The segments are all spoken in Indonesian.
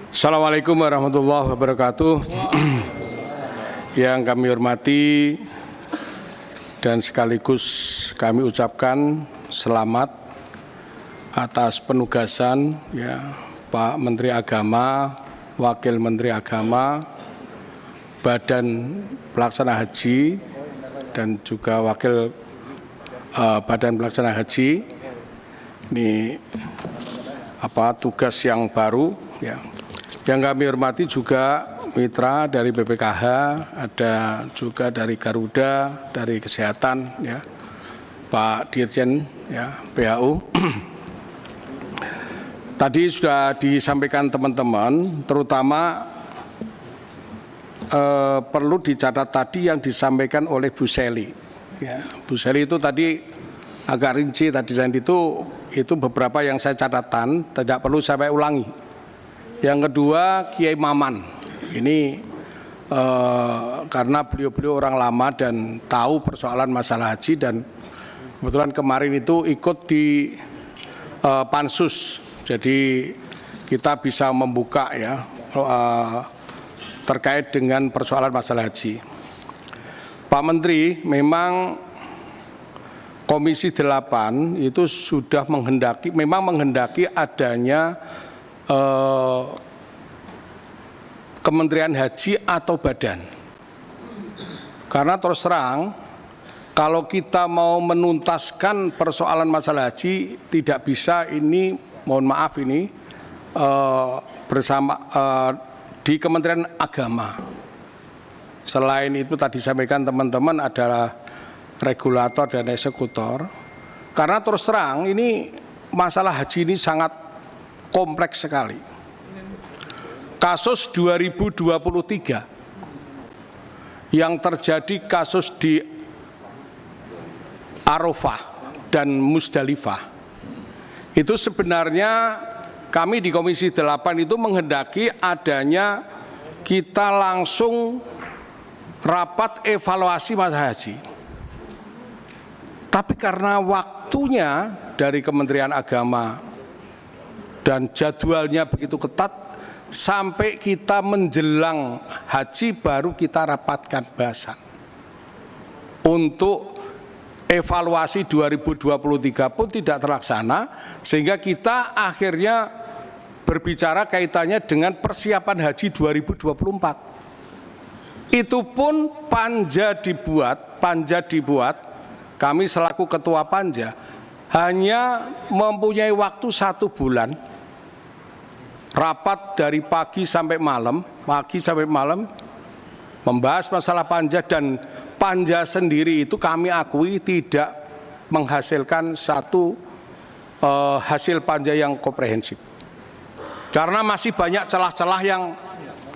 Assalamualaikum warahmatullahi wabarakatuh. Yang kami hormati dan sekaligus kami ucapkan selamat atas penugasan Pak Menteri Agama, Wakil Menteri Agama, Badan Pelaksana Haji dan juga Wakil Badan Pelaksana Haji. Ini tugas yang baru ya. Yang kami hormati juga mitra dari BPKH, ada juga dari Garuda, dari Kesehatan ya, Pak Dirjen ya, PHU. Tadi sudah disampaikan teman-teman, terutama perlu dicatat tadi yang disampaikan oleh Bu Seli. Ya, Bu Seli itu tadi agak rinci tadi, dan itu beberapa yang saya catatan, tidak perlu saya ulangi. Yang kedua, Kiai Maman, ini karena beliau orang lama dan tahu persoalan masalah haji, dan kebetulan kemarin itu ikut di Pansus, jadi kita bisa membuka ya terkait dengan persoalan masalah haji. Pak Menteri, memang Komisi 8 itu sudah menghendaki adanya Kementerian Haji atau badan. Karena terus terang, kalau kita mau menuntaskan persoalan masalah haji, tidak bisa ini, mohon maaf ini, bersama di Kementerian Agama. Selain itu tadi sampaikan teman-teman adalah regulator dan eksekutor. Karena terus terang ini masalah haji ini sangat kompleks sekali. Kasus 2023 yang terjadi kasus di Arafah dan Musdalifah, itu sebenarnya kami di Komisi 8 itu menghendaki adanya kita langsung rapat evaluasi masalah haji. Tapi karena waktunya dari Kementerian Agama dan jadwalnya begitu ketat, sampai kita menjelang haji baru kita rapatkan bahasan untuk evaluasi 2023 pun tidak terlaksana, sehingga kita akhirnya berbicara kaitannya dengan persiapan haji 2024. Itu pun panja dibuat, kami selaku ketua panja hanya mempunyai waktu 1 bulan, rapat dari pagi sampai malam, membahas masalah panja, dan panja sendiri itu kami akui tidak menghasilkan satu hasil panja yang komprehensif. Karena masih banyak celah-celah yang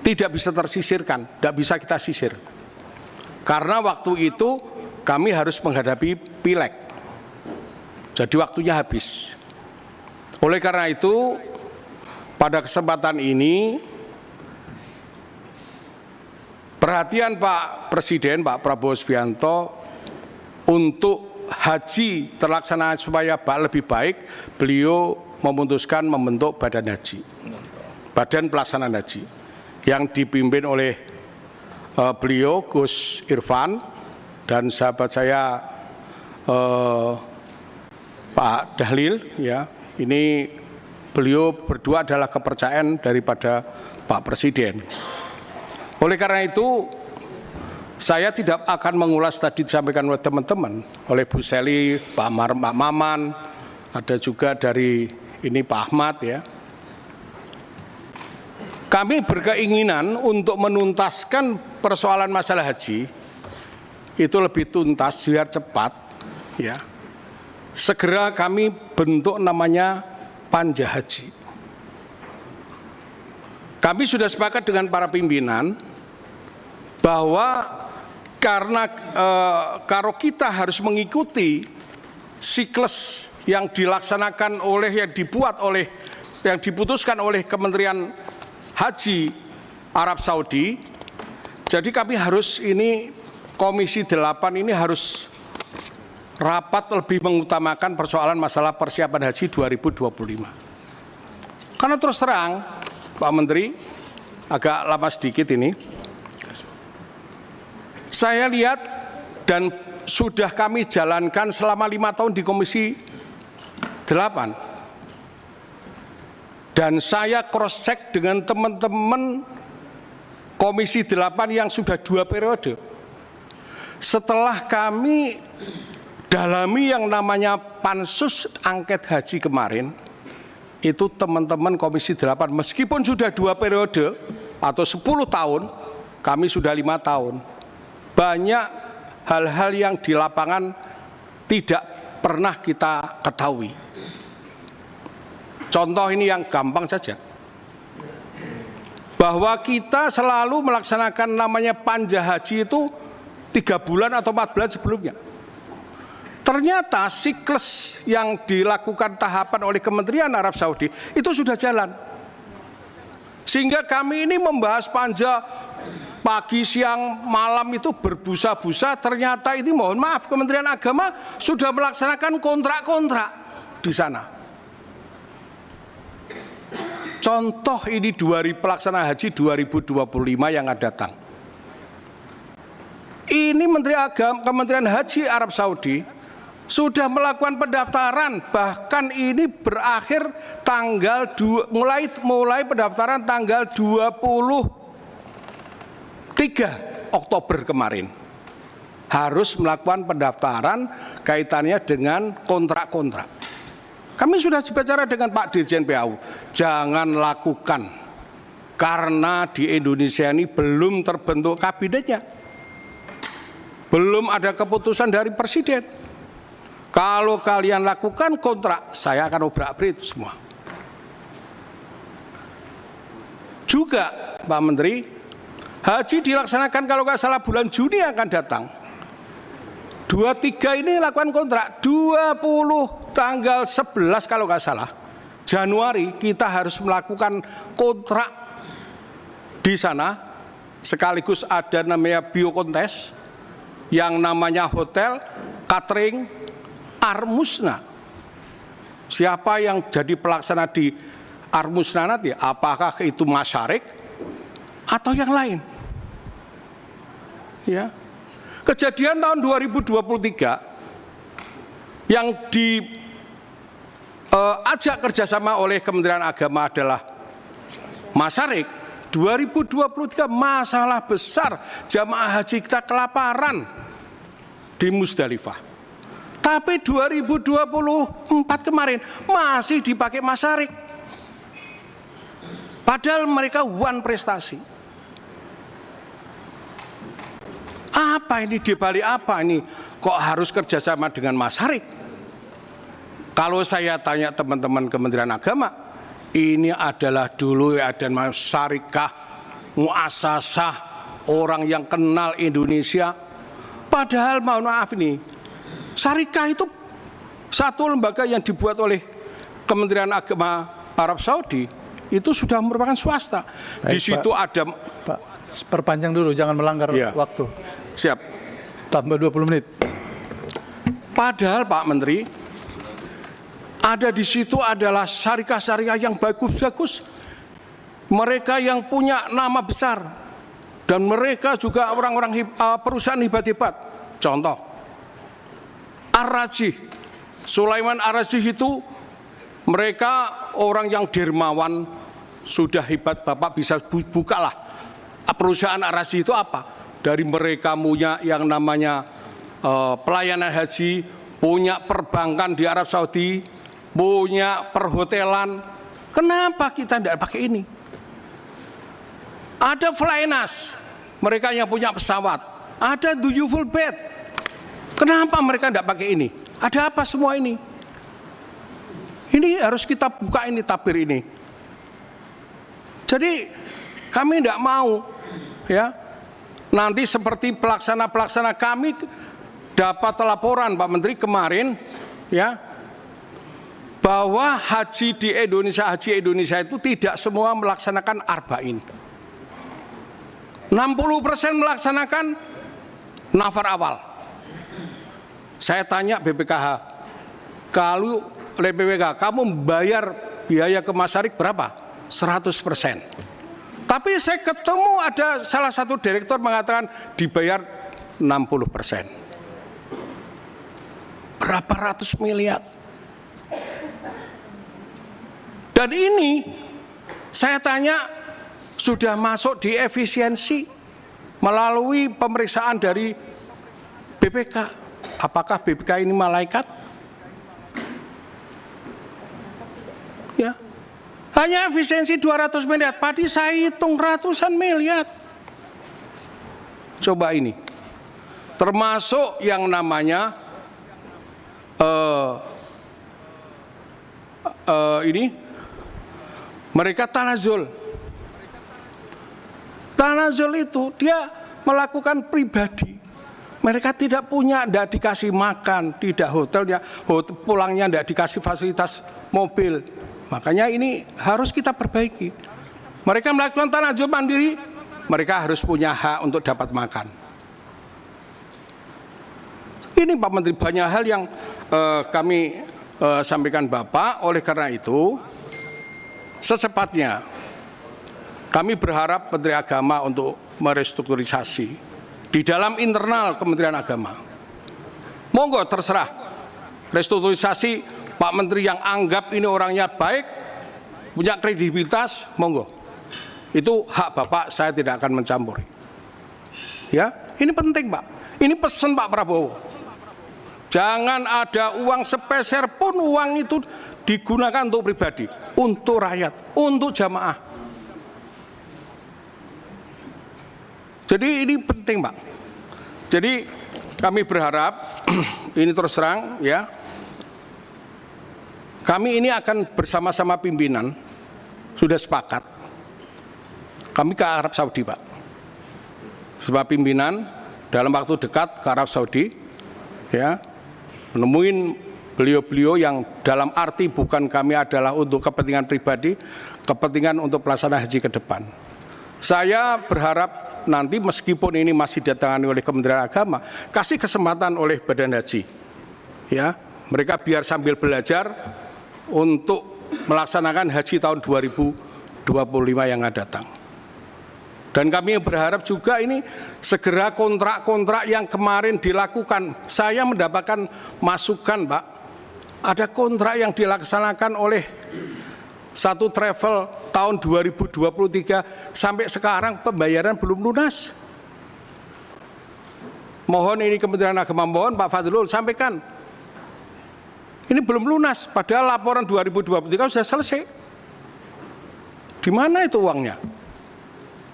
tidak bisa tersisirkan, tidak bisa kita sisir. Karena waktu itu kami harus menghadapi pileg, jadi waktunya habis. Oleh karena itu, pada kesempatan ini, perhatian Pak Presiden, Pak Prabowo Subianto, untuk haji terlaksana supaya lebih baik, beliau memutuskan membentuk Badan Haji, Badan Pelaksanaan Haji, yang dipimpin oleh beliau Gus Irfan dan sahabat saya Pak Dahlil. Ya, ini beliau berdua adalah kepercayaan daripada Pak Presiden. Oleh karena itu, saya tidak akan mengulas tadi disampaikan oleh teman-teman, oleh Bu Seli, Pak Maman, ada juga dari ini Pak Ahmad ya. Kami berkeinginan untuk menuntaskan persoalan masalah haji itu lebih tuntas, biar cepat ya. Segera kami bentuk namanya Panja Haji. Kami sudah sepakat dengan para pimpinan bahwa karena kalau kita harus mengikuti siklus yang dilaksanakan oleh, yang diputuskan oleh Kementerian Haji Arab Saudi, jadi kami harus ini Komisi 8 ini harus rapat lebih mengutamakan persoalan masalah persiapan haji 2025. Karena terus terang, Pak Menteri, agak lama sedikit ini, saya lihat dan sudah kami jalankan selama 5 tahun di Komisi 8. Dan saya cross check dengan teman-teman Komisi 8 yang sudah 2 periode. Setelah kami dalami yang namanya pansus angket haji kemarin, itu teman-teman Komisi 8 meskipun sudah 2 periode atau 10 tahun, kami sudah 5 tahun. Banyak hal-hal yang di lapangan tidak pernah kita ketahui. Contoh ini yang gampang saja, bahwa kita selalu melaksanakan namanya panja haji itu 3 bulan atau 4 bulan sebelumnya. Ternyata siklus yang dilakukan tahapan oleh Kementerian Arab Saudi itu sudah jalan. Sehingga kami ini membahas panja pagi, siang, malam itu berbusa-busa. Ternyata ini mohon maaf, Kementerian Agama sudah melaksanakan kontrak-kontrak di sana. Contoh ini pelaksanaan haji 2025 yang akan datang. Ini Kementerian Haji Arab Saudi sudah melakukan pendaftaran, bahkan ini berakhir mulai pendaftaran tanggal 23 Oktober kemarin. Harus melakukan pendaftaran kaitannya dengan kontrak-kontrak. Kami sudah bicara dengan Pak Dirjen PAU, jangan lakukan, karena di Indonesia ini belum terbentuk kabinetnya. Belum ada keputusan dari Presiden. Kalau kalian lakukan kontrak, saya akan obrak-abrik itu semua. Juga Pak Menteri, haji dilaksanakan kalau nggak salah bulan Juni akan datang. 23 ini lakukan kontrak, 20 tanggal 11 kalau nggak salah, Januari kita harus melakukan kontrak di sana, sekaligus ada namanya biokontes, yang namanya hotel, catering, Armusna. Siapa yang jadi pelaksana di Armusna nanti? Apakah itu Masyarik atau yang lain? Ya. Kejadian tahun 2023 yang diajak kerjasama oleh Kementerian Agama adalah Masyarik. 2023 masalah besar, jamaah haji kita kelaparan di Musdalifah. Tapi 2024 kemarin masih dipakai Masyarik. Padahal mereka one prestasi. Apa ini, dibalik apa ini? Kok harus kerjasama dengan Masyarik? Kalau saya tanya teman-teman Kementerian Agama, ini adalah dulu ada syarikah, muasasah, orang yang kenal Indonesia. Padahal mohon maaf ini, syarikah itu satu lembaga yang dibuat oleh Kementerian Agama Arab Saudi, itu sudah merupakan swasta. Baik, di situ Pak, ada... Pak, perpanjang dulu, jangan melanggar waktu. Siap. Tambah 20 menit. Padahal Pak Menteri, ada di situ adalah syarikat-syarikat yang bagus-bagus. Mereka yang punya nama besar. Dan mereka juga orang-orang perusahaan hebat-hebat. Contoh, Ar-Rajih. Sulaiman Ar-Rajih itu mereka orang yang dermawan, sudah hebat. Bapak bisa bukalah perusahaan Ar-Rajih itu apa. Dari mereka punya yang namanya pelayanan haji, punya perbankan di Arab Saudi, punya perhotelan. Kenapa kita tidak pakai ini? Ada Flynas, mereka yang punya pesawat. Ada Duyuful Bed. Kenapa mereka tidak pakai ini? Ada apa semua ini? Ini harus kita buka ini, tabir ini. Jadi kami tidak mau, ya, nanti seperti pelaksana kami dapat laporan Pak Menteri kemarin, ya, bahwa haji di Indonesia, haji Indonesia itu tidak semua melaksanakan arba'in. 60% melaksanakan nafar awal. Saya tanya BPKH, kalau oleh BPKH kamu membayar biaya ke Masyarakat berapa? 100%. Tapi saya ketemu ada salah satu direktur mengatakan dibayar 60%. Berapa ratus miliar? Dan ini saya tanya sudah masuk di efisiensi melalui pemeriksaan dari BPK. Apakah BPK ini malaikat? Ya. Hanya efisiensi 200 miliar, padi saya hitung ratusan miliar. Coba ini. Termasuk yang namanya ini mereka tanazul. Tanazul itu dia melakukan pribadi. Mereka tidak punya, tidak dikasih makan, tidak hotelnya, pulangnya tidak dikasih fasilitas mobil. Makanya ini harus kita perbaiki. Mereka melakukan tanazul mandiri, mereka harus punya hak untuk dapat makan. Ini Pak Menteri, banyak hal yang kami sampaikan Bapak. Oleh karena itu, secepatnya kami berharap Menteri Agama untuk merestrukturisasi di dalam internal Kementerian Agama. Monggo terserah. Restrukturisasi Pak Menteri yang anggap ini orangnya baik, punya kredibilitas, monggo. Itu hak Bapak, saya tidak akan mencampuri. Ya, ini penting Pak. Ini pesan Pak Prabowo. Jangan ada uang sepeser pun uang itu digunakan untuk pribadi, untuk rakyat, untuk jamaah. Jadi ini penting Pak. Jadi kami berharap ini terus terang ya. Kami ini akan bersama-sama pimpinan sudah sepakat. Kami ke Arab Saudi Pak. Sebab pimpinan dalam waktu dekat ke Arab Saudi ya, menemuin beliau-beliau yang dalam arti bukan kami adalah untuk kepentingan pribadi, kepentingan untuk pelaksanaan haji ke depan. Saya berharap nanti meskipun ini masih ditangani oleh Kementerian Agama, kasih kesempatan oleh Badan Haji, ya, mereka biar sambil belajar untuk melaksanakan haji tahun 2025 yang akan datang. Dan kami berharap juga ini segera kontrak-kontrak yang kemarin dilakukan. Saya mendapatkan masukan, Pak, ada kontrak yang dilaksanakan oleh satu travel tahun 2023 sampai sekarang pembayaran belum lunas. Mohon ini Kementerian Agama, mohon Pak Fadlul sampaikan. Ini belum lunas, padahal laporan 2023 sudah selesai. Di mana itu uangnya?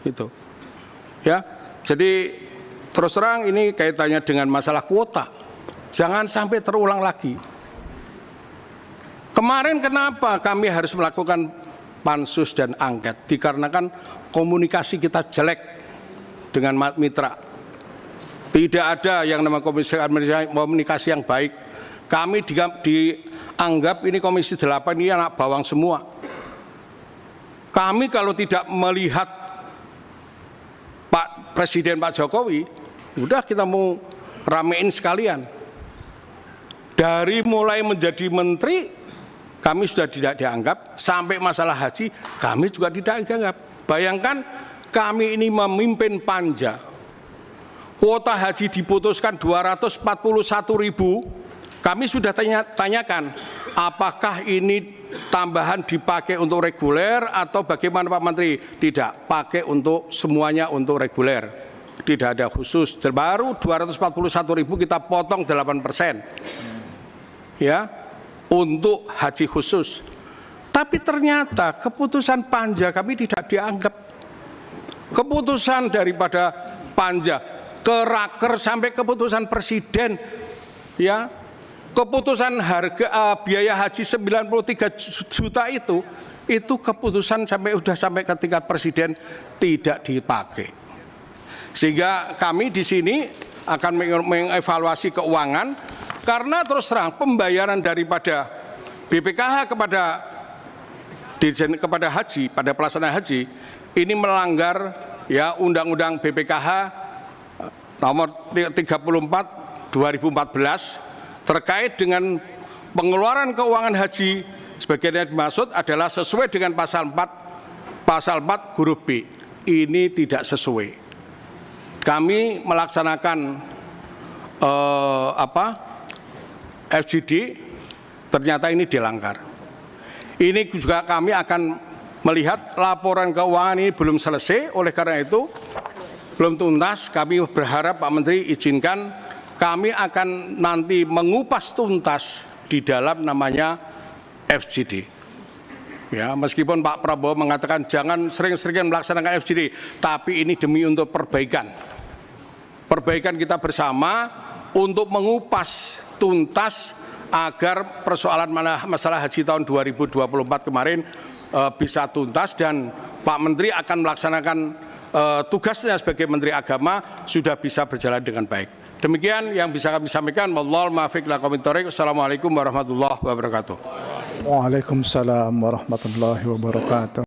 Itu. Ya. Jadi terus terang ini kaitannya dengan masalah kuota. Jangan sampai terulang lagi. Kemarin kenapa kami harus melakukan pansus dan angket? Dikarenakan komunikasi kita jelek dengan mitra. Tidak ada yang namanya komunikasi yang baik. Kami dianggap ini Komisi 8 ini anak bawang semua. Kami kalau tidak melihat Pak Presiden Pak Jokowi, udah kita mau ramein sekalian. Dari mulai menjadi menteri, kami sudah tidak dianggap, sampai masalah haji, kami juga tidak dianggap. Bayangkan kami ini memimpin panja, kuota haji diputuskan 241.000, kami sudah tanyakan, apakah ini tambahan dipakai untuk reguler atau bagaimana Pak Menteri? Tidak, pakai untuk semuanya untuk reguler, tidak ada khusus. Baru 241.000 kita potong 8%. Ya. Untuk haji khusus. Tapi ternyata keputusan panja kami tidak dianggap. Keputusan daripada panja ke raker sampai keputusan presiden, ya, keputusan harga biaya haji 93 juta itu keputusan sampai ke tingkat presiden tidak dipakai. Sehingga kami di sini akan mengevaluasi keuangan. Karena terus terang pembayaran daripada BPKH kepada haji, pada pelaksanaan haji, ini melanggar ya Undang-Undang BPKH nomor 34 2014 terkait dengan pengeluaran keuangan haji sebagaimana dimaksud adalah sesuai dengan pasal 4 huruf B. Ini tidak sesuai. Kami melaksanakan FGD, ternyata ini dilanggar. Ini juga kami akan melihat laporan keuangan ini belum selesai, oleh karena itu belum tuntas. Kami berharap Pak Menteri izinkan kami akan nanti mengupas tuntas di dalam namanya FGD. Ya, meskipun Pak Prabowo mengatakan jangan sering-sering melaksanakan FGD, tapi ini demi untuk perbaikan kita bersama untuk mengupas tuntas agar persoalan masalah haji tahun 2024 kemarin bisa tuntas, dan Pak Menteri akan melaksanakan tugasnya sebagai Menteri Agama sudah bisa berjalan dengan baik. Demikian yang bisa kami sampaikan. Wallahul muwaffiq ila aqwamit thoriq. Wassalamualaikum warahmatullahi wabarakatuh. Waalaikumsalam warahmatullahi wabarakatuh.